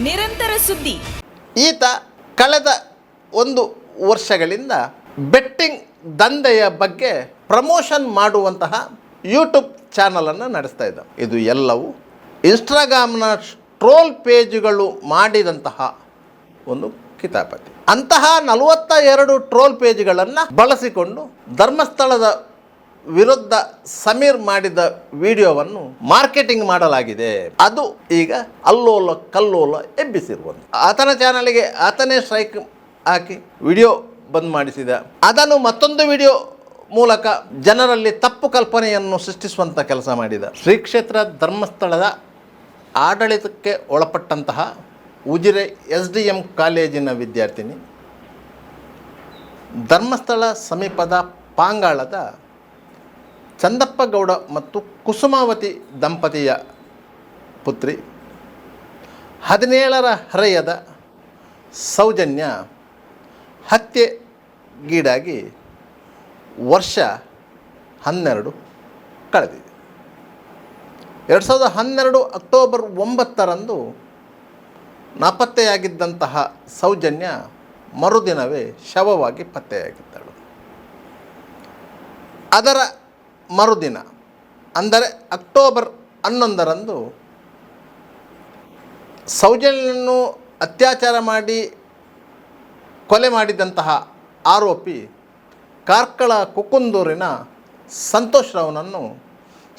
ನಿರಂತರ ಸುದ್ದಿ. ಈತ ಕಳೆದ 1 ವರ್ಷಗಳಿಂದ ಬೆಟ್ಟಿಂಗ್ ದಂಧೆಯ ಬಗ್ಗೆ ಪ್ರಮೋಷನ್ ಮಾಡುವಂತಹ ಯೂಟ್ಯೂಬ್ ಚಾನಲನ್ನು ನಡೆಸ್ತಾ ಇದ್ದ. ಇದು ಎಲ್ಲವೂ ಇನ್ಸ್ಟಾಗ್ರಾಮ್ನ ಟ್ರೋಲ್ ಪೇಜ್ಗಳು ಮಾಡಿದಂತಹ ಒಂದು ಕಿತಾಪತಿ. ಅಂತಹ 42 ಟ್ರೋಲ್ ಪೇಜ್ಗಳನ್ನು ಬಳಸಿಕೊಂಡು ಧರ್ಮಸ್ಥಳದ ವಿರುದ್ಧ ಸಮೀರ್ ಮಾಡಿದ ವಿಡಿಯೋವನ್ನು ಮಾರ್ಕೆಟಿಂಗ್ ಮಾಡಲಾಗಿದೆ. ಅದು ಈಗ ಅಲ್ಲೋಲ ಕಲ್ಲೋಲ ಎಬ್ಬಿಸಿರುವುದು. ಆತನ ಚಾನಲ್ಗೆ ಆತನೇ ಸ್ಟ್ರೈಕ್ ಹಾಕಿ ವಿಡಿಯೋ ಬಂದ್ ಮಾಡಿಸಿದ. ಅದನ್ನು ಮತ್ತೊಂದು ವಿಡಿಯೋ ಮೂಲಕ ಜನರಲ್ಲಿ ತಪ್ಪು ಕಲ್ಪನೆಯನ್ನು ಸೃಷ್ಟಿಸುವಂಥ ಕೆಲಸ ಮಾಡಿದ. ಶ್ರೀ ಕ್ಷೇತ್ರ ಧರ್ಮಸ್ಥಳದ ಆಡಳಿತಕ್ಕೆ ಒಳಪಟ್ಟಂತಹ ಉಜಿರೆ SDM ಕಾಲೇಜಿನ ವಿದ್ಯಾರ್ಥಿನಿ, ಧರ್ಮಸ್ಥಳ ಸಮೀಪದ ಪಾಂಗಾಳದ ಚಂದಪ್ಪ ಗೌಡ ಮತ್ತು ಕುಸುಮಾವತಿ ದಂಪತಿಯ ಪುತ್ರಿ 17ರ ಹರೆಯದ ಸೌಜನ್ಯ ಹತ್ಯೆಗೀಡಾಗಿ ವರ್ಷ 12 ಕಳೆದಿದೆ. 2012 ಅಕ್ಟೋಬರ್ 9ರಂದು ನಾಪತ್ತೆಯಾಗಿದ್ದಂತಹ ಸೌಜನ್ಯ ಮರುದಿನವೇ ಶವವಾಗಿ ಪತ್ತೆಯಾಗಿದ್ದಳು. ಅದರ ಮರುದಿನ ಅಂದರೆ ಅಕ್ಟೋಬರ್ 11ರಂದು ಸೌಜನ್ಯನನ್ನು ಅತ್ಯಾಚಾರ ಮಾಡಿ ಕೊಲೆ ಮಾಡಿದಂತಹ ಆರೋಪಿ ಕಾರ್ಕಳ ಕುಕ್ಕುಂದೂರಿನ ಸಂತೋಷ್ ರಾವ್ನನ್ನು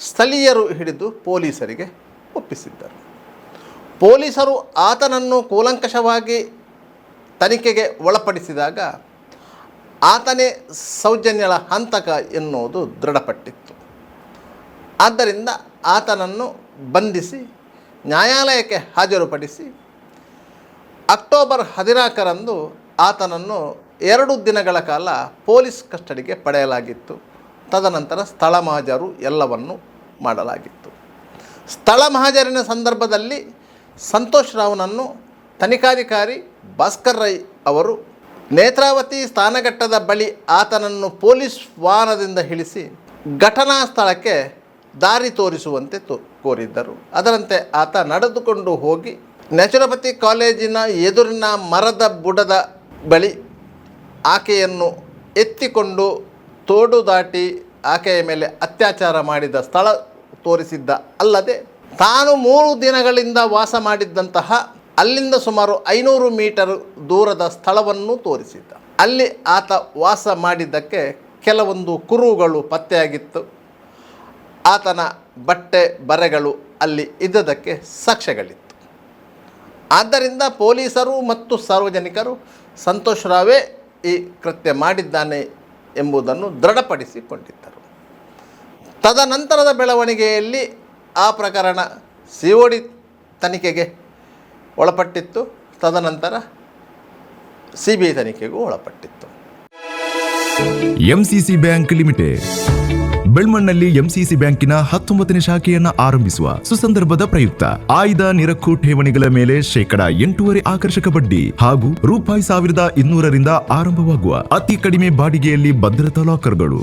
ಸ್ಥಳೀಯರು ಹಿಡಿದು ಪೊಲೀಸರಿಗೆ ಒಪ್ಪಿಸಿದ್ದರು. ಪೊಲೀಸರು ಆತನನ್ನು ಕೂಲಂಕಷವಾಗಿ ತನಿಖೆಗೆ ಒಳಪಡಿಸಿದಾಗ ಆತನೇ ಸೌಜನ್ಯಳ ಹಂತಕ ಎನ್ನುವುದು ದೃಢಪಟ್ಟಿತ್ತು. ಆದ್ದರಿಂದ ಆತನನ್ನು ಬಂಧಿಸಿ ನ್ಯಾಯಾಲಯಕ್ಕೆ ಹಾಜರುಪಡಿಸಿ ಅಕ್ಟೋಬರ್ 14ರಂದು ಆತನನ್ನು 2 ದಿನಗಳ ಕಾಲ ಪೊಲೀಸ್ ಕಸ್ಟಡಿಗೆ ಪಡೆಯಲಾಗಿತ್ತು. ತದನಂತರ ಸ್ಥಳ ಮಹಾಜರು ಎಲ್ಲವನ್ನು ಮಾಡಲಾಗಿತ್ತು. ಸ್ಥಳ ಮಹಾಜರಿನ ಸಂದರ್ಭದಲ್ಲಿ ಸಂತೋಷ್ ರಾವ್ನನ್ನು ತನಿಖಾಧಿಕಾರಿ ಭಾಸ್ಕರ್ ರೈ ಅವರು ನೇತ್ರಾವತಿ ಸ್ನಾನಘಟ್ಟದ ಬಳಿ ಆತನನ್ನು ಪೊಲೀಸ್ ವಾಹನದಿಂದ ಇಳಿಸಿ ಘಟನಾ ಸ್ಥಳಕ್ಕೆ ದಾರಿ ತೋರಿಸುವಂತೆ ಕೋರಿದ್ದರು. ಅದರಂತೆ ಆತ ನಡೆದುಕೊಂಡು ಹೋಗಿ ನ್ಯಾಚುರೋಪತಿ ಕಾಲೇಜಿನ ಎದುರಿನ ಮರದ ಬುಡದ ಬಳಿ ಆಕೆಯನ್ನು ಎತ್ತಿಕೊಂಡು ತೋಡು ದಾಟಿ ಆಕೆಯ ಮೇಲೆ ಅತ್ಯಾಚಾರ ಮಾಡಿದ ಸ್ಥಳ ತೋರಿಸಿದ್ದ ಅಲ್ಲದೆ ತಾನು 3 ದಿನಗಳಿಂದ ವಾಸ ಮಾಡಿದ್ದಂತಹ ಅಲ್ಲಿಂದ ಸುಮಾರು 500 ಮೀಟರ್ ದೂರದ ಸ್ಥಳವನ್ನು ತೋರಿಸಿದ್ದ. ಅಲ್ಲಿ ಆತ ವಾಸ ಮಾಡಿದ್ದಕ್ಕೆ ಕೆಲವೊಂದು ಕುರುಹುಗಳು ಪತ್ತೆಯಾಗಿತ್ತು. ಆತನ ಬಟ್ಟೆ ಬರೆಗಳು ಅಲ್ಲಿ ಇದ್ದದಕ್ಕೆ ಸಾಕ್ಷ್ಯಗಳಿತ್ತು. ಆದ್ದರಿಂದ ಪೊಲೀಸರು ಮತ್ತು ಸಾರ್ವಜನಿಕರು ಸಂತೋಷ್ ರಾವೇ ಈ ಕೃತ್ಯ ಮಾಡಿದ್ದಾನೆ ಎಂಬುದನ್ನು ದೃಢಪಡಿಸಿಕೊಂಡಿದ್ದರು. ತದನಂತರದ ಬೆಳವಣಿಗೆಯಲ್ಲಿ ಆ ಪ್ರಕರಣ COD ತನಿಖೆಗೆ ಒಳಪಟ್ಟಿತ್ತು. ತದನಂತರ CBI ತನಿಖೆಗೂ ಒಳಪಟ್ಟಿತ್ತು. MCC ಬ್ಯಾಂಕ್ ಲಿಮಿಟೆಡ್ ಬೆಳ್ಮಣ್ಣಲ್ಲಿ MCC ಬ್ಯಾಂಕಿನ 19ನೇ ಶಾಖೆಯನ್ನ ಆರಂಭಿಸುವ ಸುಸಂದರ್ಭದ ಪ್ರಯುಕ್ತ ಆಯ್ದ ನಿರಕ್ಕು ಠೇವಣಿಗಳ ಮೇಲೆ ಶೇಕಡ 8.5% ಆಕರ್ಷಕ ಬಡ್ಡಿ ಹಾಗೂ ₹1,200ರಿಂದ ಆರಂಭವಾಗುವ ಅತಿ ಕಡಿಮೆ ಬಾಡಿಗೆಯಲ್ಲಿ ಭದ್ರತಾ ಲಾಕರ್ಗಳು.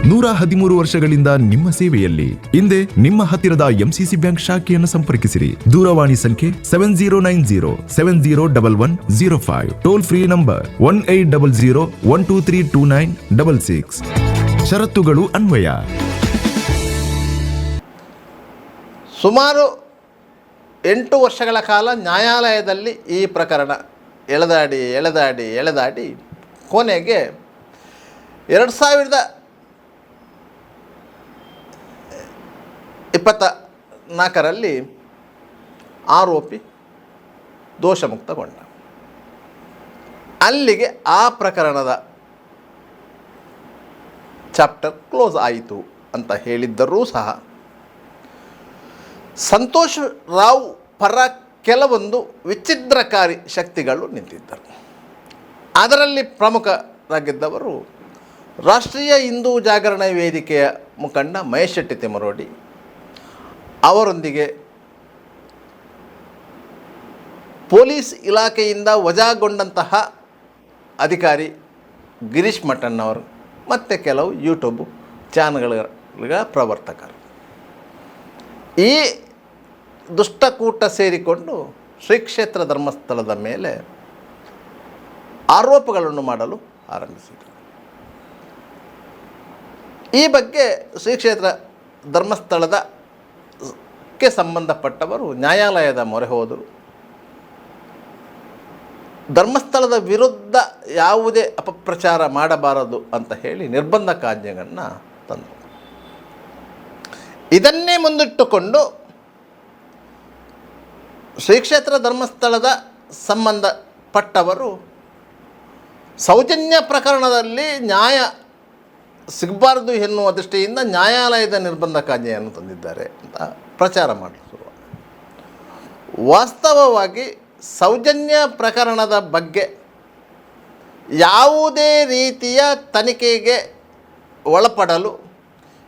113 ವರ್ಷಗಳಿಂದ ನಿಮ್ಮ ಸೇವೆಯಲ್ಲಿ. ಹಿಂದೆ ನಿಮ್ಮ ಹತ್ತಿರದ MCC ಬ್ಯಾಂಕ್ ಶಾಖೆಯನ್ನು ಸಂಪರ್ಕಿಸಿರಿ. ದೂರವಾಣಿ ಸಂಖ್ಯೆ 7090701105. Toll free number 180012329966. ಷರತ್ತುಗಳು ಅನ್ವಯ. ಸುಮಾರು 8 ವರ್ಷಗಳ ಕಾಲ ನ್ಯಾಯಾಲಯದಲ್ಲಿ ಈ ಪ್ರಕರಣ ಎಳೆದಾಡಿ ಕೊನೆಗೆ 2024ರಲ್ಲಿ ಆರೋಪಿ ದೋಷಮುಕ್ತಗೊಂಡ. ಅಲ್ಲಿಗೆ ಆ ಪ್ರಕರಣದ ಚಾಪ್ಟರ್ ಕ್ಲೋಸ್ ಆಯಿತು ಅಂತ ಹೇಳಿದ್ದರೂ ಸಹ ಸಂತೋಷ್ ರಾವ್ ಪರ ಕೆಲವೊಂದು ವಿಚ್ಛಿದ್ರಕಾರಿ ಶಕ್ತಿಗಳು ನಿಂತಿದ್ದರು. ಅದರಲ್ಲಿ ಪ್ರಮುಖರಾಗಿದ್ದವರು ರಾಷ್ಟ್ರೀಯ ಹಿಂದೂ ಜಾಗರಣ ವೇದಿಕೆಯ ಮುಖಂಡ ಮಹೇಶ್ ಶೆಟ್ಟಿ ತಿಮರೋಡಿ. ಅವರೊಂದಿಗೆ ಪೊಲೀಸ್ ಇಲಾಖೆಯಿಂದ ವಜಾಗೊಂಡಂತಹ ಅಧಿಕಾರಿ ಗಿರೀಶ್ ಮಠಣ್ಣವರು ಮತ್ತು ಕೆಲವು ಯೂಟ್ಯೂಬ್ ಚಾನಲ್ಗಳ ಪ್ರವರ್ತಕರು. ಈ ದುಷ್ಟಕೂಟ ಸೇರಿಕೊಂಡು ಶ್ರೀ ಕ್ಷೇತ್ರ ಧರ್ಮಸ್ಥಳದ ಮೇಲೆ ಆರೋಪಗಳನ್ನು ಮಾಡಲು ಆರಂಭಿಸಿದರು. ಈ ಬಗ್ಗೆ ಶ್ರೀ ಕ್ಷೇತ್ರ ಧರ್ಮಸ್ಥಳದಕ್ಕೆ ಸಂಬಂಧಪಟ್ಟವರು ನ್ಯಾಯಾಲಯದ ಮೊರೆ ಹೋದರು. ಧರ್ಮಸ್ಥಳದ ವಿರುದ್ಧ ಯಾವುದೇ ಅಪಪ್ರಚಾರ ಮಾಡಬಾರದು ಅಂತ ಹೇಳಿ ನಿರ್ಬಂಧಕಾಜ್ಞೆಗಳನ್ನು ತಂದರು. ಇದನ್ನೇ ಮುಂದಿಟ್ಟುಕೊಂಡು ಶ್ರೀ ಕ್ಷೇತ್ರ ಧರ್ಮಸ್ಥಳದ ಸಂಬಂಧಪಟ್ಟವರು ಸೌಜನ್ಯ ಪ್ರಕರಣದಲ್ಲಿ ನ್ಯಾಯ ಸಿಗಬಾರ್ದು ಎನ್ನುವ ದೃಷ್ಟಿಯಿಂದ ನ್ಯಾಯಾಲಯದ ನಿರ್ಬಂಧಕಾಜ್ಞೆಯನ್ನು ತಂದಿದ್ದಾರೆ ಅಂತ ಪ್ರಚಾರ ಮಾಡಲು ಶುರು. ವಾಸ್ತವವಾಗಿ ಸೌಜನ್ಯ ಪ್ರಕರಣದ ಬಗ್ಗೆ ಯಾವುದೇ ರೀತಿಯ ತನಿಖೆಗೆ ಒಳಪಡಲು,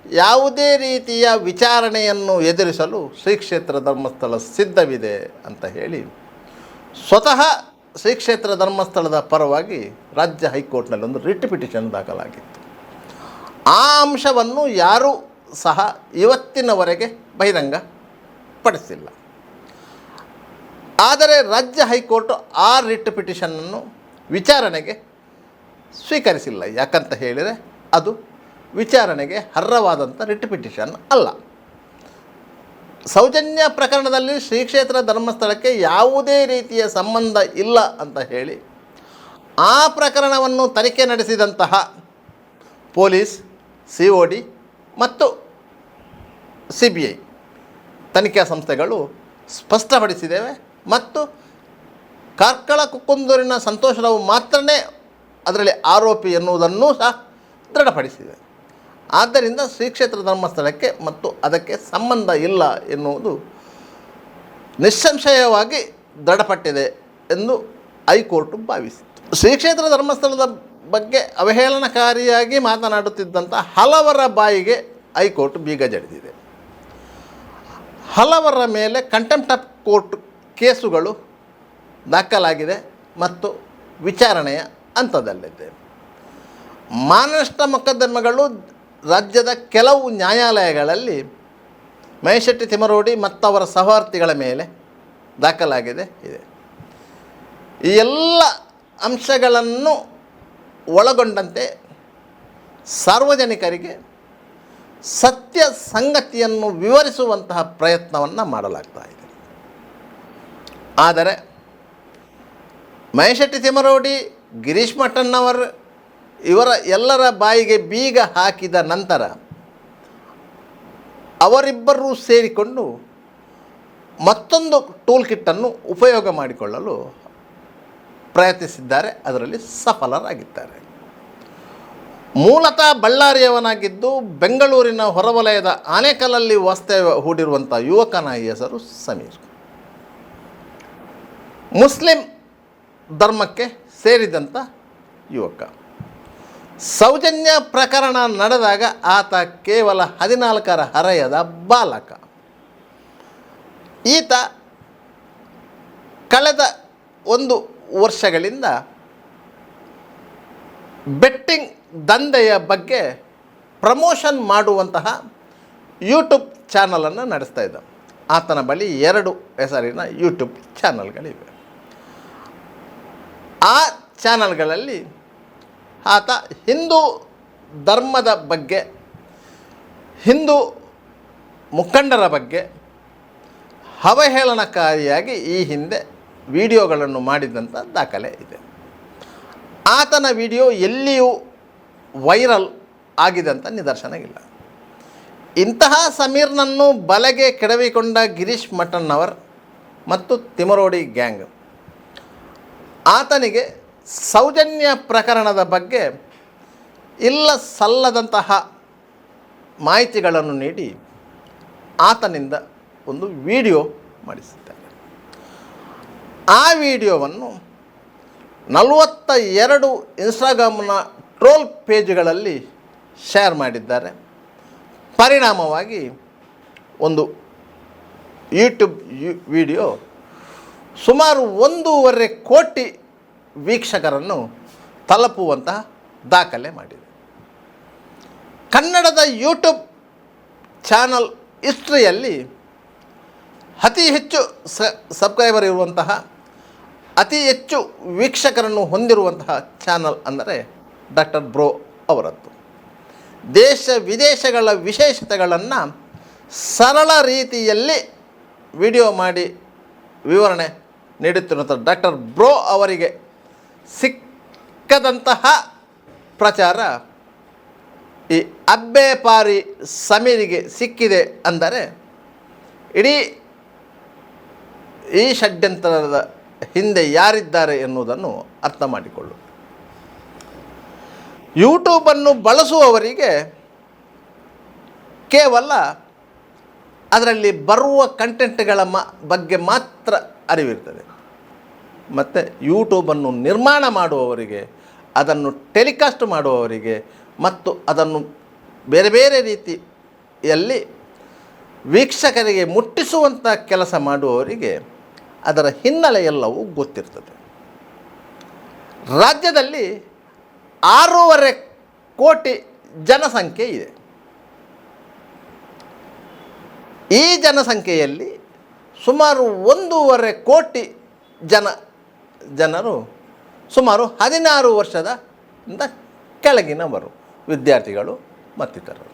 ಯಾವುದೇ ರೀತಿಯ ವಿಚಾರಣೆಯನ್ನು ಎದುರಿಸಲು ಶ್ರೀ ಕ್ಷೇತ್ರ ಧರ್ಮಸ್ಥಳ ಸಿದ್ಧವಿದೆ ಅಂತ ಹೇಳಿ ಸ್ವತಃ ಶ್ರೀ ಕ್ಷೇತ್ರ ಧರ್ಮಸ್ಥಳದ ಪರವಾಗಿ ರಾಜ್ಯ ಹೈಕೋರ್ಟ್ನಲ್ಲಿ ಒಂದು ರಿಟ್ ಪಿಟಿಷನ್ ದಾಖಲಾಗಿತ್ತು. ಆ ಅಂಶವನ್ನು ಯಾರೂ ಸಹ ಇವತ್ತಿನವರೆಗೆ ಬಹಿರಂಗ ಪಡಿಸಿಲ್ಲ. ಆದರೆ ರಾಜ್ಯ ಹೈಕೋರ್ಟ್ ಆ ರಿಟ್ ಪಿಟಿಷನನ್ನು ವಿಚಾರಣೆಗೆ ಸ್ವೀಕರಿಸಿಲ್ಲ. ಯಾಕಂತ ಹೇಳಿದರೆ ಅದು ವಿಚಾರಣೆಗೆ ಅರ್ಹವಾದಂಥ ರಿಟ್ ಪಿಟಿಷನ್ ಅಲ್ಲ. ಸೌಜನ್ಯ ಪ್ರಕರಣದಲ್ಲಿ ಶ್ರೀ ಕ್ಷೇತ್ರ ಧರ್ಮಸ್ಥಳಕ್ಕೆ ಯಾವುದೇ ರೀತಿಯ ಸಂಬಂಧ ಇಲ್ಲ ಅಂತ ಹೇಳಿ ಆ ಪ್ರಕರಣವನ್ನು ತನಿಖೆ ನಡೆಸಿದಂತಹ ಪೊಲೀಸ್, COD ಮತ್ತು CBI ತನಿಖಾ ಸಂಸ್ಥೆಗಳು ಸ್ಪಷ್ಟಪಡಿಸಿದ್ದೇವೆ. ಮತ್ತು ಕಾರ್ಕಳ ಕುಕ್ಕುಂದೂರಿನ ಸಂತೋಷರಾವ್ ಮಾತ್ರನೇ ಅದರಲ್ಲಿ ಆರೋಪಿ ಎನ್ನುವುದನ್ನು ಸಹ ದೃಢಪಡಿಸಿದೆ. ಆದ್ದರಿಂದ ಶ್ರೀ ಕ್ಷೇತ್ರ ಧರ್ಮಸ್ಥಳಕ್ಕೆ ಮತ್ತು ಅದಕ್ಕೆ ಸಂಬಂಧ ಇಲ್ಲ ಎನ್ನುವುದು ನಿಸ್ಸಂಶಯವಾಗಿ ದೃಢಪಟ್ಟಿದೆ ಎಂದು ಹೈಕೋರ್ಟ್ ಭಾವಿಸಿತು. ಶ್ರೀ ಕ್ಷೇತ್ರ ಧರ್ಮಸ್ಥಳದ ಬಗ್ಗೆ ಅವಹೇಳನಕಾರಿಯಾಗಿ ಮಾತನಾಡುತ್ತಿದ್ದಂಥ ಹಲವರ ಬಾಯಿಗೆ ಹೈಕೋರ್ಟ್ ಬೀಗ ಜಡಿದಿದೆ. ಹಲವರ ಮೇಲೆ ಕಂಟೆಂಪ್ಟ್ ಆಫ್ ಕೋರ್ಟ್ ಕೇಸುಗಳು ದಾಖಲಾಗಿದೆ ಮತ್ತು ವಿಚಾರಣೆಯ ಹಂತದಲ್ಲಿದೆ. ಮಾನನಷ್ಟ ಮೊಕದ್ದಮೆಗಳು ರಾಜ್ಯದ ಕೆಲವು ನ್ಯಾಯಾಲಯಗಳಲ್ಲಿ ಮಹೇಶೆಟ್ಟಿ ತಿಮರೋಡಿ ಮತ್ತು ಅವರ ಸಹವರ್ತಿಗಳ ಮೇಲೆ ದಾಖಲಾಗಿದೆ ಇದೆ. ಈ ಎಲ್ಲ ಅಂಶಗಳನ್ನು ಒಳಗೊಂಡಂತೆ ಸಾರ್ವಜನಿಕರಿಗೆ ಸತ್ಯ ಸಂಗತಿಯನ್ನು ವಿವರಿಸುವಂತಹ ಪ್ರಯತ್ನವನ್ನು ಮಾಡಲಾಗ್ತಾ ಇದೆ. ಆದರೆ ಮಹೇಶೆಟ್ಟಿ ತಿಮರೋಡಿ, ಗಿರೀಶ್ ಮಠಣ್ಣವರ್ ಇವರ ಎಲ್ಲರ ಬಾಯಿಗೆ ಬೀಗ ಹಾಕಿದ ನಂತರ ಅವರಿಬ್ಬರೂ ಸೇರಿಕೊಂಡು ಮತ್ತೊಂದು ಟೂಲ್ ಕಿಟ್ಟನ್ನು ಉಪಯೋಗ ಮಾಡಿಕೊಳ್ಳಲು ಪ್ರಯತ್ನಿಸಿದ್ದಾರೆ. ಅದರಲ್ಲಿ ಸಫಲರಾಗಿದ್ದಾರೆ. ಮೂಲತಃ ಬಳ್ಳಾರಿಯವನಾಗಿದ್ದು ಬೆಂಗಳೂರಿನ ಹೊರವಲಯದ ಆನೇಕಲ್ಲಲ್ಲಿ ವಾಸ್ತವ್ಯ ಹೂಡಿರುವಂಥ ಯುವಕನ ಹೆಸರು ಸಮೀರ್. ಮುಸ್ಲಿಂ ಧರ್ಮಕ್ಕೆ ಸೇರಿದಂಥ ಯುವಕ. ಸೌಜನ್ಯ ಪ್ರಕರಣ ನಡೆದಾಗ ಆತ ಕೇವಲ 14ರ ಹರೆಯದ ಬಾಲಕ. ಈತ ಕಳೆದ 1 ವರ್ಷಗಳಿಂದ ಬೆಟ್ಟಿಂಗ್ ದಂಧೆಯ ಬಗ್ಗೆ ಪ್ರಮೋಷನ್ ಮಾಡುವಂತಹ ಯೂಟ್ಯೂಬ್ ಚಾನಲನ್ನು ನಡೆಸ್ತಾ ಇದ್ದ. ಆತನ ಬಳಿ 2 ಹೆಸರಿನ ಯೂಟ್ಯೂಬ್ ಚಾನಲ್ಗಳಿವೆ. ಆ ಚಾನಲ್ಗಳಲ್ಲಿ ಆತ ಹಿಂದೂ ಧರ್ಮದ ಬಗ್ಗೆ, ಹಿಂದೂ ಮುಖಂಡರ ಬಗ್ಗೆ ಅವಹೇಳನಕಾರಿಯಾಗಿ ಈ ಹಿಂದೆ ವಿಡಿಯೋಗಳನ್ನು ಮಾಡಿದಂಥ ದಾಖಲೆ ಇದೆ. ಆತನ ವಿಡಿಯೋ ಎಲ್ಲಿಯೂ ವೈರಲ್ ಆಗಿದಂಥ ನಿದರ್ಶನ ಇಲ್ಲ. ಇಂತಹ ಸಮೀರ್ನನ್ನು ಬಲೆಗೆ ಕೆಡವಿಕೊಂಡ ಗಿರೀಶ್ ಮಠಣ್ಣವರ್ ಮತ್ತು ತಿಮರೋಡಿ ಗ್ಯಾಂಗ್ ಆತನಿಗೆ ಸೌಜನ್ಯ ಪ್ರಕರಣದ ಬಗ್ಗೆ ಇಲ್ಲ ಸಲ್ಲದಂತಹ ಮಾಹಿತಿಗಳನ್ನು ನೀಡಿ ಆತನಿಂದ ಒಂದು ವಿಡಿಯೋ ಮಾಡಿಸಿದ್ದಾರೆ. ಆ ವಿಡಿಯೋವನ್ನು 42 ಇನ್ಸ್ಟಾಗ್ರಾಮ್ನ ಟ್ರೋಲ್ ಪೇಜ್ಗಳಲ್ಲಿ ಶೇರ್ ಮಾಡಿದ್ದಾರೆ. ಪರಿಣಾಮವಾಗಿ ಒಂದು ಯೂಟ್ಯೂಬ್ ವಿಡಿಯೋ ಸುಮಾರು 1.5 ಕೋಟಿ ವೀಕ್ಷಕರನ್ನು ತಲುಪುವಂತಹ ದಾಖಲೆ ಮಾಡಿದೆ. ಕನ್ನಡದ ಯೂಟ್ಯೂಬ್ ಚಾನಲ್ ಹಿಸ್ಟ್ರಿಯಲ್ಲಿ ಅತಿ ಹೆಚ್ಚು ಸಬ್ಸ್ಕ್ರೈಬರ್ ಇರುವಂತಹ, ಅತಿ ಹೆಚ್ಚು ವೀಕ್ಷಕರನ್ನು ಹೊಂದಿರುವಂತಹ ಚಾನಲ್ ಅಂದರೆ ಡಾಕ್ಟರ್ ಬ್ರೋ ಅವರದ್ದು. ದೇಶ ವಿದೇಶಗಳ ವಿಶೇಷತೆಗಳನ್ನು ಸರಳ ರೀತಿಯಲ್ಲಿ ವಿಡಿಯೋ ಮಾಡಿ ವಿವರಣೆ ನೀಡುತ್ತಿರುವಂಥ ಡಾಕ್ಟರ್ ಬ್ರೋ ಅವರಿಗೆ ಸಿಕ್ಕದಂತಹ ಪ್ರಚಾರ ಈ ಅಬ್ಬೆಪಾರಿ ಸಮೀರಿಗೆ ಸಿಕ್ಕಿದೆ ಅಂದರೆ ಇಡೀ ಈ ಷಡ್ಯಂತ್ರದ ಹಿಂದೆ ಯಾರಿದ್ದಾರೆ ಎನ್ನುವುದನ್ನು ಅರ್ಥ ಮಾಡಿಕೊಳ್ಳು. ಯೂಟ್ಯೂಬನ್ನು ಬಳಸುವವರಿಗೆ ಕೇವಲ ಅದರಲ್ಲಿ ಬರುವ ಕಂಟೆಂಟ್ಗಳ ಬಗ್ಗೆ ಮಾತ್ರ ಅರಿವಿರ್ತದೆ. ಮತ್ತು ಯೂಟ್ಯೂಬನ್ನು ನಿರ್ಮಾಣ ಮಾಡುವವರಿಗೆ, ಅದನ್ನು ಟೆಲಿಕಾಸ್ಟ್ ಮಾಡುವವರಿಗೆ ಮತ್ತು ಅದನ್ನು ಬೇರೆ ಬೇರೆ ರೀತಿಯಲ್ಲಿ ವೀಕ್ಷಕರಿಗೆ ಮುಟ್ಟಿಸುವಂಥ ಕೆಲಸ ಮಾಡುವವರಿಗೆ ಅದರ ಹಿನ್ನೆಲೆ ಎಲ್ಲವೂ ಗೊತ್ತಿರ್ತದೆ. ರಾಜ್ಯದಲ್ಲಿ 6.5 ಕೋಟಿ ಜನಸಂಖ್ಯೆ ಇದೆ. ಈ ಜನಸಂಖ್ಯೆಯಲ್ಲಿ ಸುಮಾರು 1.5 ಕೋಟಿ ಜನರು ಸುಮಾರು 16 ವರ್ಷದಿಂದ ಕೆಳಗಿನವರು, ವಿದ್ಯಾರ್ಥಿಗಳು ಮತ್ತಿತರರು.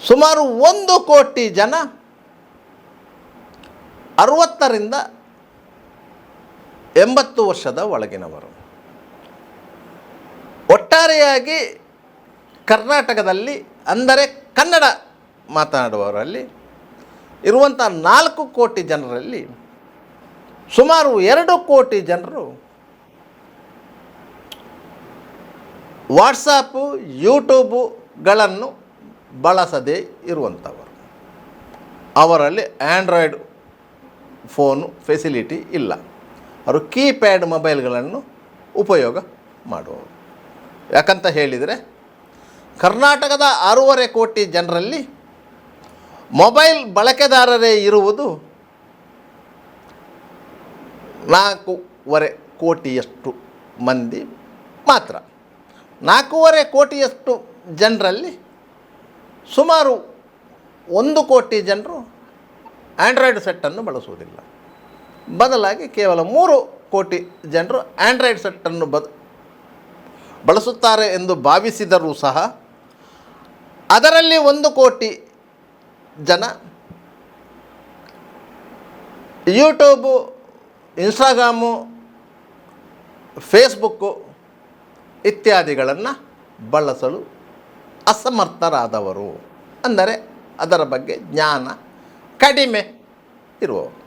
ಸುಮಾರು 1 ಕೋಟಿ ಜನ 60ರಿಂದ 80 ವರ್ಷದ ಒಳಗಿನವರು. ಒಟ್ಟಾರೆಯಾಗಿ ಕರ್ನಾಟಕದಲ್ಲಿ ಅಂದರೆ ಕನ್ನಡ ಮಾತನಾಡುವವರಲ್ಲಿ ಇರುವಂಥ 4 ಕೋಟಿ ಜನರಲ್ಲಿ ಸುಮಾರು 2 ಕೋಟಿ ಜನರು ವಾಟ್ಸಾಪು, ಯೂಟ್ಯೂಬುಗಳನ್ನು ಬಳಸದೇ ಇರುವಂಥವರು. ಅವರಲ್ಲಿ ಆ್ಯಂಡ್ರಾಯ್ಡ್ ಫೋನು ಫೆಸಿಲಿಟಿ ಇಲ್ಲ. ಅವರು ಕೀಪ್ಯಾಡ್ ಮೊಬೈಲ್ಗಳನ್ನು ಉಪಯೋಗ ಮಾಡುವವರು. ಯಾಕಂತ ಹೇಳಿದರೆ ಕರ್ನಾಟಕದ 6.5 ಕೋಟಿ ಜನರಲ್ಲಿ ಮೊಬೈಲ್ ಬಳಕೆದಾರರೇ ಇರುವುದು 4.5 ಕೋಟಿಯಷ್ಟು ಮಂದಿ ಮಾತ್ರ. 4.5 ಕೋಟಿಯಷ್ಟು ಜನರಲ್ಲಿ ಸುಮಾರು 1 ಕೋಟಿ ಜನರು ಆ್ಯಂಡ್ರಾಯ್ಡ್ ಸೆಟ್ಟನ್ನು ಬಳಸುವುದಿಲ್ಲ. ಬದಲಾಗಿ ಕೇವಲ 3 ಕೋಟಿ ಜನರು ಆ್ಯಂಡ್ರಾಯ್ಡ್ ಸೆಟ್ಟನ್ನು ಬಳಸುತ್ತಾರೆ ಎಂದು ಭಾವಿಸಿದರೂ ಸಹ ಅದರಲ್ಲಿ 1 ಕೋಟಿ ಜನ ಯೂಟ್ಯೂಬು, ಇನ್ಸ್ಟಾಗ್ರಾಮು, ಫೇಸ್ಬುಕ್ಕು ಇತ್ಯಾದಿಗಳನ್ನು ಬಳಸಲು ಅಸಮರ್ಥರಾದವರು, ಅಂದರೆ ಅದರ ಬಗ್ಗೆ ಜ್ಞಾನ ಕಡಿಮೆ ಇರುವವರು.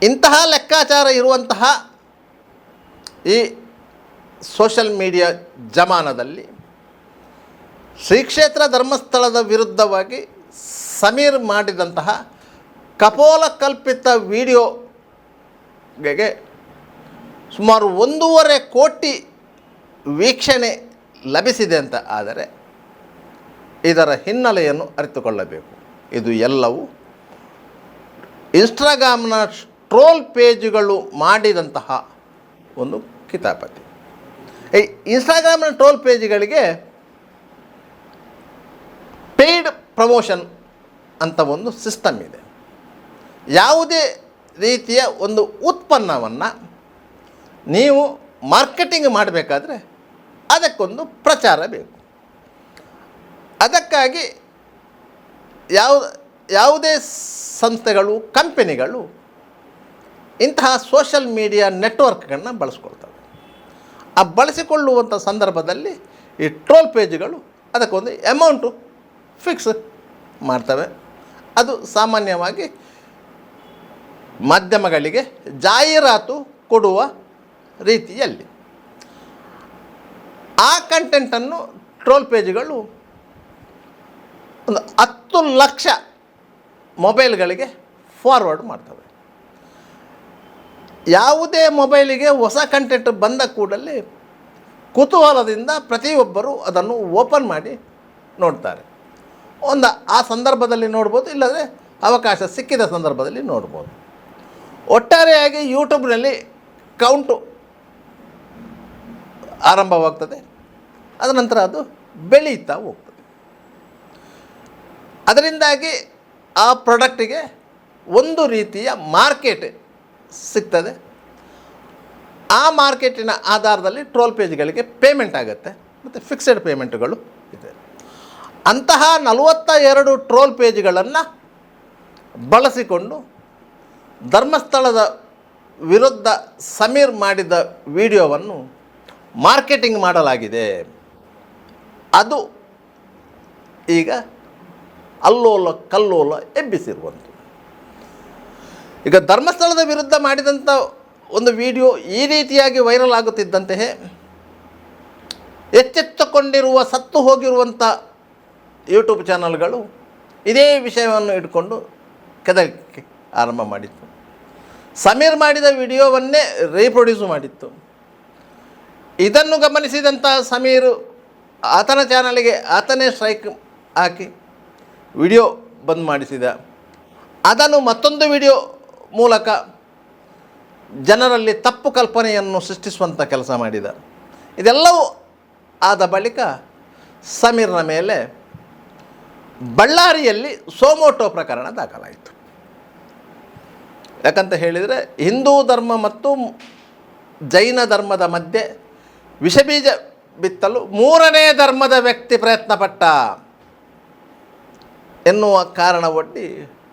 ಇಂತಹ ಲೆಕ್ಕಾಚಾರ ಇರುವಂತಹ ಈ ಸೋಷಲ್ ಮೀಡಿಯಾ ಜಮಾನದಲ್ಲಿ ಶ್ರೀ ಕ್ಷೇತ್ರ ಧರ್ಮಸ್ಥಳದ ವಿರುದ್ಧವಾಗಿ ಸಮೀರ್ ಮಾಡಿದಂತಹ ಕಪೋಲಕಲ್ಪಿತ ವಿಡಿಯೋಗೆ ಸುಮಾರು 1.5 ಕೋಟಿ ವೀಕ್ಷಣೆ ಲಭಿಸಿದೆ ಅಂತ ಆದರೆ ಇದರ ಹಿನ್ನೆಲೆಯನ್ನು ಅರಿತುಕೊಳ್ಳಬೇಕು. ಇದು ಎಲ್ಲವೂ ಇನ್ಸ್ಟಾಗ್ರಾಮ್ನ ಟ್ರೋಲ್ ಪೇಜ್ಗಳು ಮಾಡಿದಂತಹ ಒಂದು ಕಿತಾಪತಿ. ಈ ಇನ್ಸ್ಟಾಗ್ರಾಮ್ನ ಟ್ರೋಲ್ ಪೇಜ್ಗಳಿಗೆ ಪೇಯ್ಡ್ ಪ್ರಮೋಷನ್ ಅಂತ ಒಂದು ಸಿಸ್ಟಮ್ ಇದೆ. ಯಾವುದೇ ರೀತಿಯ ಒಂದು ಉತ್ಪನ್ನವನ್ನು ನೀವು ಮಾರ್ಕೆಟಿಂಗ್ ಮಾಡಬೇಕಾದ್ರೆ ಅದಕ್ಕೊಂದು ಪ್ರಚಾರ ಬೇಕು. ಅದಕ್ಕಾಗಿ ಯಾವುದೇ ಸಂಸ್ಥೆಗಳು, ಕಂಪೆನಿಗಳು ಇಂತಹ ಸೋಷಲ್ ಮೀಡಿಯಾ ನೆಟ್ವರ್ಕ್ಗಳನ್ನ ಬಳಸ್ಕೊಳ್ತವೆ. ಆ ಬಳಸಿಕೊಳ್ಳುವಂಥ ಸಂದರ್ಭದಲ್ಲಿ ಈ ಟ್ರೋಲ್ ಪೇಜ್ಗಳು ಅದಕ್ಕೊಂದು ಅಮೌಂಟು ಫಿಕ್ಸ್ ಮಾಡ್ತವೆ. ಅದು ಸಾಮಾನ್ಯವಾಗಿ ಮಾಧ್ಯಮಗಳಿಗೆ ಜಾಹೀರಾತು ಕೊಡುವ ರೀತಿಯಲ್ಲಿ ಆ ಕಂಟೆಂಟನ್ನು ಟ್ರೋಲ್ ಪೇಜ್ಗಳು ಒಂದು 10 ಲಕ್ಷ ಮೊಬೈಲ್ಗಳಿಗೆ ಫಾರ್ವರ್ಡ್ ಮಾಡ್ತವೆ. ಯಾವುದೇ ಮೊಬೈಲಿಗೆ ಹೊಸ ಕಂಟೆಂಟ್ ಬಂದ ಕೂಡಲೇ ಕುತೂಹಲದಿಂದ ಪ್ರತಿಯೊಬ್ಬರು ಅದನ್ನು ಓಪನ್ ಮಾಡಿ ನೋಡ್ತಾರೆ. ಆ ಸಂದರ್ಭದಲ್ಲಿ ನೋಡ್ಬೋದು, ಇಲ್ಲದ್ರೆ ಅವಕಾಶ ಸಿಕ್ಕಿದ ಸಂದರ್ಭದಲ್ಲಿ ನೋಡ್ಬೋದು. ಒಟ್ಟಾರೆಯಾಗಿ ಯೂಟ್ಯೂಬ್ನಲ್ಲಿ ಕೌಂಟು ಆರಂಭವಾಗ್ತದೆ, ಅದರ ನಂತರ ಅದು ಬೆಳೀತಾ ಹೋಗ್ತದೆ. ಅದರಿಂದಾಗಿ ಆ ಪ್ರಾಡಕ್ಟಿಗೆ ಒಂದು ರೀತಿಯ ಮಾರ್ಕೆಟ್ ಸಿಗ್ತದೆ. ಆ ಮಾರ್ಕೆಟಿನ ಆಧಾರದಲ್ಲಿ ಟ್ರೋಲ್ ಪೇಜ್ಗಳಿಗೆ ಪೇಮೆಂಟ್ ಆಗುತ್ತೆ ಮತ್ತು ಫಿಕ್ಸೆಡ್ ಪೇಮೆಂಟ್ಗಳು ಇದೆ. ಅಂತಹ 42 ಟ್ರೋಲ್ ಪೇಜ್ಗಳನ್ನು ಬಳಸಿಕೊಂಡು ಧರ್ಮಸ್ಥಳದ ವಿರುದ್ಧ ಸಮೀರ್ ಮಾಡಿದ ವಿಡಿಯೋವನ್ನು ಮಾರ್ಕೆಟಿಂಗ್ ಮಾಡಲಾಗಿದೆ. ಅದು ಈಗ ಅಲ್ಲೋಲ ಕಲ್ಲೋಲ ಎಬ್ಬಿಸಿರುವಂಥದ್ದು. ಈಗ ಧರ್ಮಸ್ಥಳದ ವಿರುದ್ಧ ಮಾಡಿದಂಥ ಒಂದು ವಿಡಿಯೋ ಈ ರೀತಿಯಾಗಿ ವೈರಲ್ ಆಗುತ್ತಿದ್ದಂತೆಯೇ ಎಚ್ಚೆತ್ತುಕೊಂಡಿರುವ ಸತ್ತು ಹೋಗಿರುವಂಥ ಯೂಟ್ಯೂಬ್ ಚಾನಲ್ಗಳು ಇದೇ ವಿಷಯವನ್ನು ಇಟ್ಕೊಂಡು ಕೆದಕಕ್ಕೆ ಆರಂಭ ಮಾಡಿತ್ತು. ಸಮೀರ್ ಮಾಡಿದ ವಿಡಿಯೋವನ್ನೇ ರೀಪ್ರೊಡ್ಯೂಸ್ ಮಾಡಿತ್ತು. ಇದನ್ನು ಗಮನಿಸಿದಂಥ ಸಮೀರ್ ಆತನ ಚಾನಲಿಗೆ ಆತನೇ ಸ್ಟ್ರೈಕ್ ಹಾಕಿ ವಿಡಿಯೋ ಬಂದ್ ಮಾಡಿಸಿದ. ಅದನ್ನು ಮತ್ತೊಂದು ವಿಡಿಯೋ ಮೂಲಕ ಜನರಲ್ಲಿ ತಪ್ಪು ಕಲ್ಪನೆಯನ್ನು ಸೃಷ್ಟಿಸುವಂಥ ಕೆಲಸ ಮಾಡಿದ. ಇದೆಲ್ಲವೂ ಆದ ಬಳಿಕ ಸಮೀರ್ನ ಮೇಲೆ ಬಳ್ಳಾರಿಯಲ್ಲಿ ಸೋಮೋಟೋ ಪ್ರಕರಣ ದಾಖಲಾಯಿತು. ಯಾಕಂತ ಹೇಳಿದರೆ ಹಿಂದೂ ಧರ್ಮ ಮತ್ತು ಜೈನ ಧರ್ಮದ ಮಧ್ಯೆ ವಿಷಬೀಜ ಬಿತ್ತಲು 3ನೇ ಧರ್ಮದ ವ್ಯಕ್ತಿ ಪ್ರಯತ್ನಪಟ್ಟ ಎನ್ನುವ ಕಾರಣ ಒಡ್ಡಿ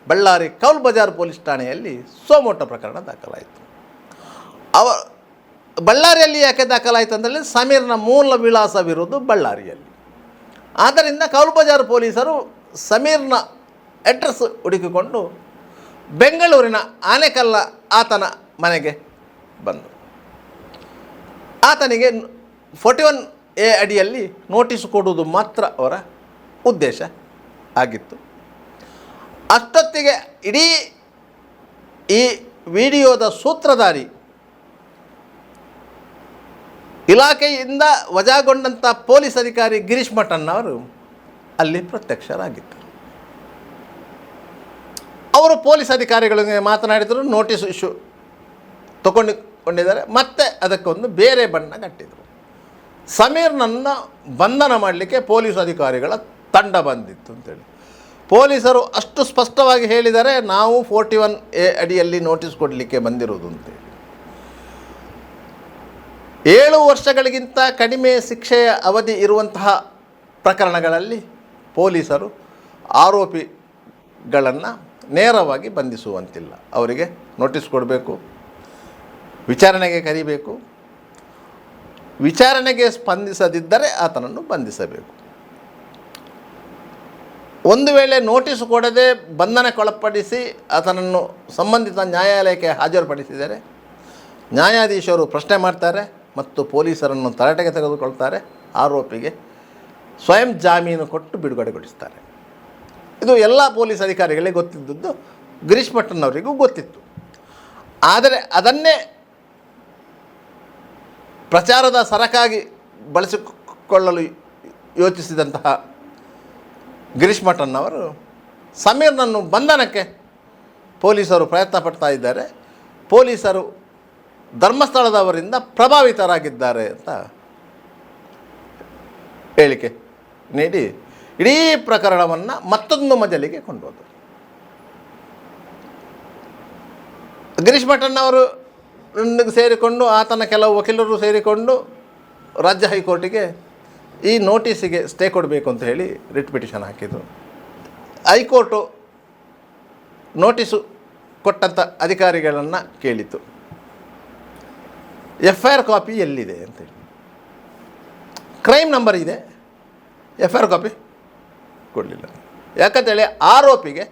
ಬಳ್ಳಾರಿ ಕೌಲ್ ಬಜಾರ್ ಪೊಲೀಸ್ ಠಾಣೆಯಲ್ಲಿ ಸೋಮೋಟೋ ಪ್ರಕರಣ ದಾಖಲಾಯಿತು. ಬಳ್ಳಾರಿಯಲ್ಲಿ ಯಾಕೆ ದಾಖಲಾಯಿತು ಅಂದರೆ ಸಮೀರ್ನ ಮೂಲ ವಿಳಾಸವಿರುವುದು ಬಳ್ಳಾರಿಯಲ್ಲಿ. ಆದ್ದರಿಂದ ಕೌಲ್ ಬಜಾರ್ ಪೊಲೀಸರು ಸಮೀರ್ನ ಅಡ್ರೆಸ್ ಹುಡುಕಿಕೊಂಡು ಬೆಂಗಳೂರಿನ ಆನೆಕಲ್ಲ ಆತನ ಮನೆಗೆ ಬಂದರು. ಆತನಿಗೆ 41A ಅಡಿಯಲ್ಲಿ ನೋಟಿಸ್ ಕೊಡುವುದು ಮಾತ್ರ ಅವರ ಉದ್ದೇಶ ಆಗಿತ್ತು. ಅಷ್ಟೊತ್ತಿಗೆ ಇಡೀ ಈ ವಿಡಿಯೋದ ಸೂತ್ರಧಾರಿ ಇಲಾಖೆಯಿಂದ ವಜಾಗೊಂಡಂಥ ಪೊಲೀಸ್ ಅಧಿಕಾರಿ ಗಿರೀಶ್ ಮಠಣ್ಣವರು ಅಲ್ಲಿ ಪ್ರತ್ಯಕ್ಷರಾಗಿದ್ದರು. ಅವರು ಪೊಲೀಸ್ ಅಧಿಕಾರಿಗಳಿಗೆ ಮಾತನಾಡಿದರು, ನೋಟಿಸ್ ಇಶ್ಯೂ ತಗೊಂಡಿದ್ದಾರೆ, ಮತ್ತೆ ಅದಕ್ಕೊಂದು ಬೇರೆ ಬಣ್ಣ ಕಟ್ಟಿದರು. ಸಮೀರ್ನನ್ನು ಬಂಧನ ಮಾಡಲಿಕ್ಕೆ ಪೊಲೀಸ್ ಅಧಿಕಾರಿಗಳ ತಂಡ ಬಂದಿತ್ತು ಅಂತೇಳಿ ಪೊಲೀಸರು ಅಷ್ಟು ಸ್ಪಷ್ಟವಾಗಿ ಹೇಳಿದ್ದಾರೆ, ನಾವು 41A ಅಡಿಯಲ್ಲಿ ನೋಟಿಸ್ ಕೊಡಲಿಕ್ಕೆ ಬಂದಿರುವುದು ಅಂತೇಳಿ. 7 ವರ್ಷಗಳಿಗಿಂತ ಕಡಿಮೆ ಶಿಕ್ಷೆಯ ಅವಧಿ ಇರುವಂತಹ ಪ್ರಕರಣಗಳಲ್ಲಿ ಪೊಲೀಸರು ಆರೋಪಿಗಳನ್ನು ನೇರವಾಗಿ ಬಂಧಿಸುವಂತಿಲ್ಲ. ಅವರಿಗೆ ನೋಟಿಸ್ ಕೊಡಬೇಕು, ವಿಚಾರಣೆಗೆ ಕರೀಬೇಕು, ವಿಚಾರಣೆಗೆ ಸ್ಪಂದಿಸದಿದ್ದರೆ ಆತನನ್ನು ಬಂಧಿಸಬೇಕು. ಒಂದು ವೇಳೆ ನೋಟಿಸ್ ಕೊಡದೆ ಬಂಧನಕ್ಕೊಳಪಡಿಸಿ ಆತನನ್ನು ಸಂಬಂಧಿತ ನ್ಯಾಯಾಲಯಕ್ಕೆ ಹಾಜರುಪಡಿಸಿದರೆ ನ್ಯಾಯಾಧೀಶರು ಪ್ರಶ್ನೆ ಮಾಡ್ತಾರೆ ಮತ್ತು ಪೊಲೀಸರನ್ನು ತರಾಟೆಗೆ ತೆಗೆದುಕೊಳ್ತಾರೆ. ಆರೋಪಿಗೆ ಸ್ವಯಂ ಜಾಮೀನು ಕೊಟ್ಟು ಬಿಡುಗಡೆಗೊಳಿಸ್ತಾರೆ. ಇದು ಎಲ್ಲ ಪೊಲೀಸ್ ಅಧಿಕಾರಿಗಳಿಗೆ ಗೊತ್ತಿದ್ದದ್ದು, ಗಿರೀಶ್ ಮಠಣ್ಣವರಿಗೂ ಗೊತ್ತಿತ್ತು. ಆದರೆ ಅದನ್ನೇ ಪ್ರಚಾರದ ಸರಕಾಗಿ ಬಳಸಿಕೊಳ್ಳಲು ಯೋಚಿಸಿದಂತಹ ಗಿರೀಶ್ ಮಠಣ್ಣವರು ಸಮೀರ್ನನ್ನು ಬಂಧನಕ್ಕೆ ಪೊಲೀಸರು ಪ್ರಯತ್ನ ಪಡ್ತಾ ಇದ್ದಾರೆ, ಪೊಲೀಸರು ಧರ್ಮಸ್ಥಳದವರಿಂದ ಪ್ರಭಾವಿತರಾಗಿದ್ದಾರೆ ಅಂತ ಹೇಳಿಕೆ ನೀಡಿ ಇಡೀ ಪ್ರಕರಣವನ್ನು ಮತ್ತೊಂದು ಮಜಲಿಗೆ ಕೊಂಡು ಹೋದರು. ಗಿರೀಶ್ ಮಠಣ್ಣವರು ಸೇರಿಕೊಂಡು ಆತನ ಕೆಲವು ವಕೀಲರು ಸೇರಿಕೊಂಡು ರಾಜ್ಯ ಹೈಕೋರ್ಟಿಗೆ ಈ ನೋಟಿಸಿಗೆ ಸ್ಟೇ ಕೊಡಬೇಕು ಅಂತ ಹೇಳಿ ರಿಟ್ ಪಿಟಿಷನ್ ಹಾಕಿದರು. ಹೈಕೋರ್ಟು ನೋಟಿಸು ಕೊಟ್ಟಂಥ ಅಧಿಕಾರಿಗಳನ್ನು ಕೇಳಿತು, FIR ಕಾಪಿ ಎಲ್ಲಿದೆ ಅಂತೇಳಿ. ಕ್ರೈಮ್ ನಂಬರ್ ಇದೆ, FIR ಕಾಪಿ ಕೊಡಲಿಲ್ಲ. ಯಾಕಂತೇಳಿ ಆರೋಪಿಗೆ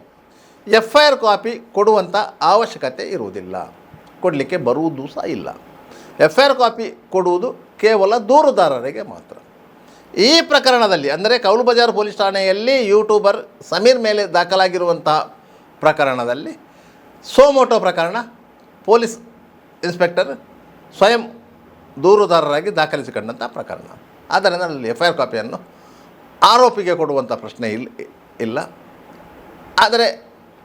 FIR ಕಾಪಿ ಕೊಡುವಂಥ ಅವಶ್ಯಕತೆ ಇರುವುದಿಲ್ಲ, ಕೊಡಲಿಕ್ಕೆ ಬರುವುದೂ ಸಹ ಇಲ್ಲ. FIR ಕಾಪಿ ಕೊಡುವುದು ಕೇವಲ ದೂರುದಾರರಿಗೆ ಮಾತ್ರ. ಈ ಪ್ರಕರಣದಲ್ಲಿ ಅಂದರೆ ಕೌಲ್ ಬಜಾರ್ ಪೊಲೀಸ್ ಠಾಣೆಯಲ್ಲಿ ಯೂಟ್ಯೂಬರ್ ಸಮೀರ್ ಮೇಲೆ ದಾಖಲಾಗಿರುವಂತಹ ಪ್ರಕರಣದಲ್ಲಿ ಸೋಮೋಟೋ ಪ್ರಕರಣ ಪೊಲೀಸ್ ಇನ್ಸ್ಪೆಕ್ಟರ್ ಸ್ವಯಂ ದೂರುದಾರರಾಗಿ ದಾಖಲಿಸಿಕೊಂಡಂಥ ಪ್ರಕರಣ. ಆದ್ದರಿಂದ ಅಲ್ಲಿ FIR ಕಾಪಿಯನ್ನು ಆರೋಪಿಗೆ ಕೊಡುವಂಥ ಪ್ರಶ್ನೆ ಇಲ್ಲ. ಆದರೆ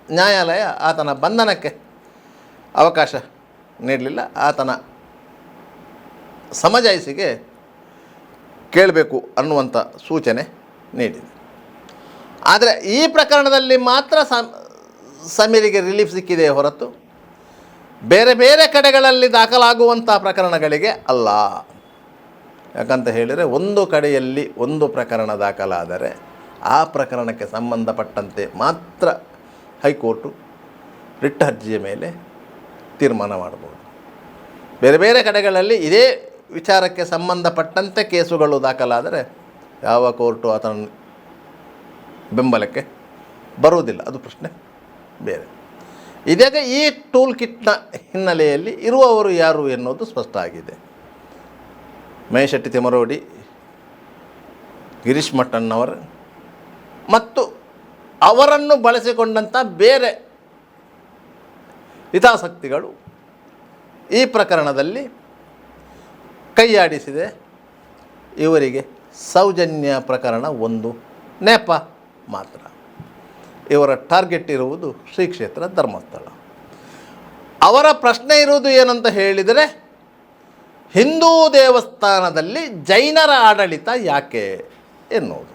ನ್ಯಾಯಾಲಯ ಆತನ ಬಂಧನಕ್ಕೆ ಅವಕಾಶ ನೀಡಲಿಲ್ಲ, ಆತನ ಸಮಜಾಯಿಸಿಗೆ ಕೇಳಬೇಕು ಅನ್ನುವಂಥ ಸೂಚನೆ ನೀಡಿದೆ. ಆದರೆ ಈ ಪ್ರಕರಣದಲ್ಲಿ ಮಾತ್ರ ಸಮೀರಿಗೆ ರಿಲೀಫ್ ಸಿಕ್ಕಿದೆ ಹೊರತು ಬೇರೆ ಬೇರೆ ಕಡೆಗಳಲ್ಲಿ ದಾಖಲಾಗುವಂಥ ಪ್ರಕರಣಗಳಿಗೆ ಅಲ್ಲ. ಯಾಕಂತ ಹೇಳಿದರೆ ಒಂದು ಕಡೆಯಲ್ಲಿ ಒಂದು ಪ್ರಕರಣ ದಾಖಲಾದರೆ ಆ ಪ್ರಕರಣಕ್ಕೆ ಸಂಬಂಧಪಟ್ಟಂತೆ ಮಾತ್ರ ಹೈಕೋರ್ಟು ರಿಟ್ ಅರ್ಜಿಯ ಮೇಲೆ ತೀರ್ಮಾನ ಮಾಡಬಹುದು. ಬೇರೆ ಬೇರೆ ಕಡೆಗಳಲ್ಲಿ ಇದೇ ವಿಚಾರಕ್ಕೆ ಸಂಬಂಧಪಟ್ಟಂತೆ ಕೇಸುಗಳು ದಾಖಲಾದರೆ ಯಾವ ಕೋರ್ಟು ಆತನ ಬೆಂಬಲಕ್ಕೆ ಬರುವುದಿಲ್ಲ. ಅದು ಪ್ರಶ್ನೆ ಬೇರೆ. ಇದೀಗ ಈ ಟೂಲ್ ಕಿಟ್ನ ಹಿನ್ನೆಲೆಯಲ್ಲಿ ಇರುವವರು ಯಾರು ಎನ್ನುವುದು ಸ್ಪಷ್ಟ ಆಗಿದೆ. ಮಹೇಶೆಟ್ಟಿ ತಿಮರೋಡಿ, ಗಿರೀಶ್ ಮಟ್ಟಣ್ಣವರು ಮತ್ತು ಅವರನ್ನು ಬಳಸಿಕೊಂಡಂಥ ಬೇರೆ ಹಿತಾಸಕ್ತಿಗಳು ಈ ಪ್ರಕರಣದಲ್ಲಿ ಕೈಯಾಡಿಸಿದೆ. ಇವರಿಗೆ ಸೌಜನ್ಯ ಪ್ರಕರಣ ಒಂದು ನೆಪ ಮಾತ್ರ. ಇವರ ಟಾರ್ಗೆಟ್ ಇರುವುದು ಶ್ರೀ ಕ್ಷೇತ್ರ ಧರ್ಮಸ್ಥಳ. ಅವರ ಪ್ರಶ್ನೆ ಇರುವುದು ಏನಂತ ಹೇಳಿದರೆ, ಹಿಂದೂ ದೇವಸ್ಥಾನದಲ್ಲಿ ಜೈನರ ಆಡಳಿತ ಯಾಕೆ ಎನ್ನುವುದು.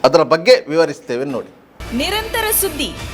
ಅದರ ಬಗ್ಗೆ ವಿವರಿಸ್ತೇವೆ ನೋಡಿ. ನಿರಂತರ ಸುದ್ದಿ,